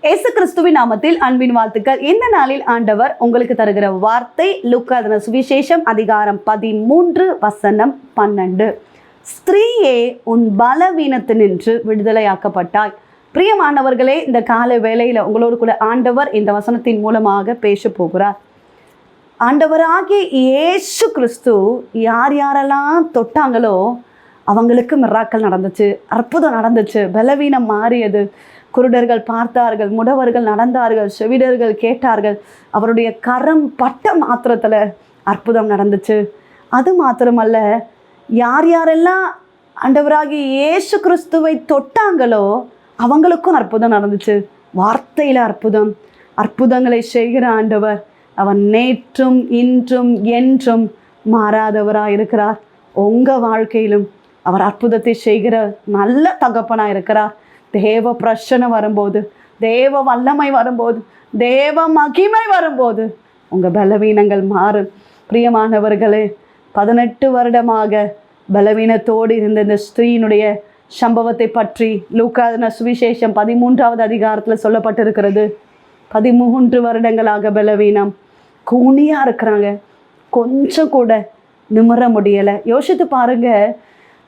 இயேசு கிறிஸ்துவின் நாமத்தில் அன்பின் வாழ்த்துக்கள். இந்த நாளில் ஆண்டவர் உங்களுக்கு தருகிற வார்த்தை லூக்கா சுவிசேஷம் அதிகாரம் 13 வசனம் 12. ஸ்திரீயே, உன் பலவீனத்தினின்று விடுதலையாக்கப்பட்டாய். பிரியமானவர்களே, இந்த கால வேளையில் உங்களோடு கூட ஆண்டவர் இந்த வசனத்தின் மூலமாக பேச போகிறார். ஆண்டவராகிய இயேசு கிறிஸ்து யார் யாரெல்லாம் தொட்டாங்களோ அவங்களுக்கு மிராக்கள் நடந்துச்சு, அற்புதம் நடந்துச்சு, பலவீனம் மாறியது. குருடர்கள் பார்த்தார்கள், முடவர்கள் நடந்தார்கள், செவிடர்கள் கேட்டார்கள். அவருடைய கரம் பட்ட மாத்திரத்தில் அற்புதம் நடந்துச்சு. அது மாத்திரமல்ல, யார் யாரெல்லாம் ஆண்டவராகிய இயேசு கிறிஸ்துவை தொட்டாங்களோ அவங்களுக்கும் அற்புதம் நடந்துச்சு. வார்த்தையில் அற்புதம், அற்புதங்களை செய்கிற ஆண்டவர் அவர் நேற்றும் இன்றும் என்றும் மாறாதவராக இருக்கிறார். உங்கள் வாழ்க்கையிலும் அவர் அற்புதத்தை செய்கிற நல்ல தகப்பனாக இருக்கிறார். தேவ பிரச்சனை வரும்போது, தேவ வல்லமை வரும்போது, தேவ மகிமை வரும்போது உங்கள் பலவீனங்கள் மாறும். பிரியமானவர்களே, 18 வருடமாக பலவீனத்தோடு இருந்த இந்த ஸ்திரீயினுடைய சம்பவத்தை பற்றி லூக்கா சுவிசேஷம் 13வது அதிகாரத்தில் சொல்லப்பட்டிருக்கிறது. 13 வருடங்களாக பலவீனம், கூனியாக இருக்கிறாங்க, கொஞ்சம் கூட நிமிர முடியலை. யோசித்து பாருங்க,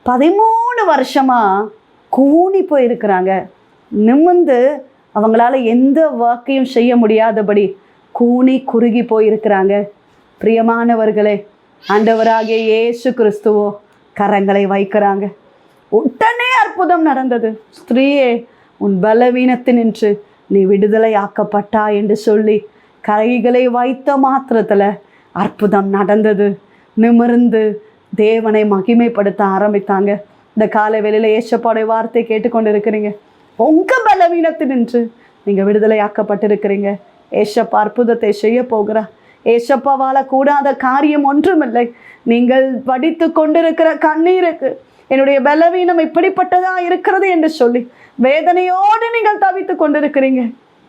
13 வருஷமாக கூனி போயிருக்கிறாங்க. நிமிர்ந்து அவங்களால எந்த வாக்கையும் செய்ய முடியாதபடி கூனி குறுகி போயிருக்கிறாங்க. பிரியமானவர்களே, ஆண்டவராகிய இயேசு கிறிஸ்துவோ கரங்களை வைக்கிறாங்க. உடனே அற்புதம் நடந்தது. ஸ்திரீயே, உன் பலவீனத்தினின்று நீ விடுதலை ஆக்கப்பட்டா என்று சொல்லி கைகளை வைத்த மாத்திரத்தில் அற்புதம் நடந்தது. நிமிர்ந்து தேவனை மகிமைப்படுத்த ஆரம்பித்தாங்க. இந்த காலை வேளையில் ஏசப்பாவுடைய வார்த்தை கேட்டுக்கொண்டு இருக்கிறீங்க. உங்கள் பலவீனத்தினின்று நீங்கள் விடுதலை ஆக்கப்பட்டிருக்கிறீங்க. ஏசப்பா அற்புதத்தை செய்ய போகிறார். ஏசப்பாவால் கூடாத காரியம் ஒன்றுமில்லை. நீங்கள் வடித்து கொண்டிருக்கிற கண்ணீருக்கு என்னுடைய பலவீனம் இப்படிப்பட்டதா இருக்கிறது என்று சொல்லி வேதனையோடு நீங்கள் தவித்து கொண்டிருக்கிறீங்க.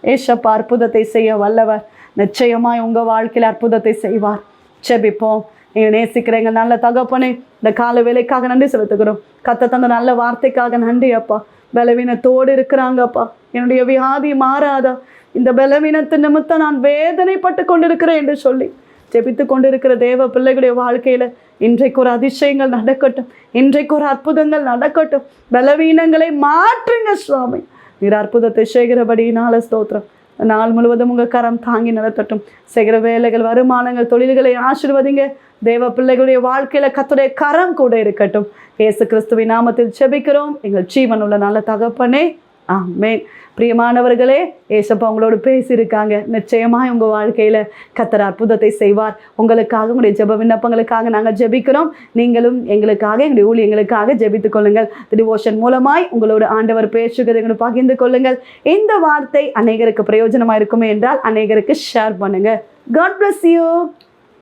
ஏசப்பா அற்புதத்தை செய்ய வல்லவர். நிச்சயமாய் உங்கள் வாழ்க்கையில் அற்புதத்தை செய்வார். செபிப்போம். நீங்கள் நேசிக்கிற எங்கள் நல்ல தகப்பனே, இந்த கால வேலைக்காக நன்றி செலுத்துகிறோம். கத்த தந்த நல்ல வார்த்தைக்காக நன்றி அப்பா. பலவீனத்தோடு இருக்கிறாங்கப்பா. என்னுடைய வியாதி மாறாதா, இந்த பலவீனத்தின் நிமித்தம் நான் வேதனைப்பட்டு கொண்டிருக்கிறேன் என்று சொல்லி ஜெபித்து கொண்டிருக்கிற தேவ பிள்ளைகளுடைய வாழ்க்கையில் இன்றைக்கு ஒரு அதிசயங்கள் நடக்கட்டும், இன்றைக்கு ஒரு அற்புதங்கள் நடக்கட்டும். பலவீனங்களை மாற்றுங்க சுவாமி. நீர் அற்புதத்தை செய்கிறபடியினால ஸ்தோத்திரம். நாள் முழுவதும் உங்கள் கரம் தாங்கி நடத்தட்டும். செய்கிற வேலைகள், வருமானங்கள், தொழில்களை ஆசீர்வதிங்க. தேவ பிள்ளைகளுடைய வாழ்க்கையில் கர்த்தருடைய கரம் கூட இருக்கட்டும். இயேசு கிறிஸ்துவின் நாமத்தில் ஜெபிக்கிறோம் எங்கள் ஜீவனுள்ள நல்ல தகப்பனே, ஆமென். பிரியமானவர்களே, ஏசப்பா உங்களோடு பேசியிருக்காங்க. நிச்சயமாக உங்கள் வாழ்க்கையில் கர்த்தர் அற்புதத்தை செய்வார். உங்களுக்காக, உங்களுடைய ஜெப விண்ணப்பங்களுக்காக நாங்கள் ஜெபிக்கிறோம். நீங்களும் எங்களுக்காக, எங்களுடைய ஊழியங்களுக்காக ஜெபித்துக் கொள்ளுங்கள். டிவோஷன் மூலமாய் உங்களோட ஆண்டவர் பேசுகிறதை எங்களுக்கு பகிர்ந்து கொள்ளுங்கள். இந்த வார்த்தை அநேகருக்கு பிரயோஜனமாக இருக்குமே என்றால் அநேகருக்கு ஷேர் பண்ணுங்கள். God bless you.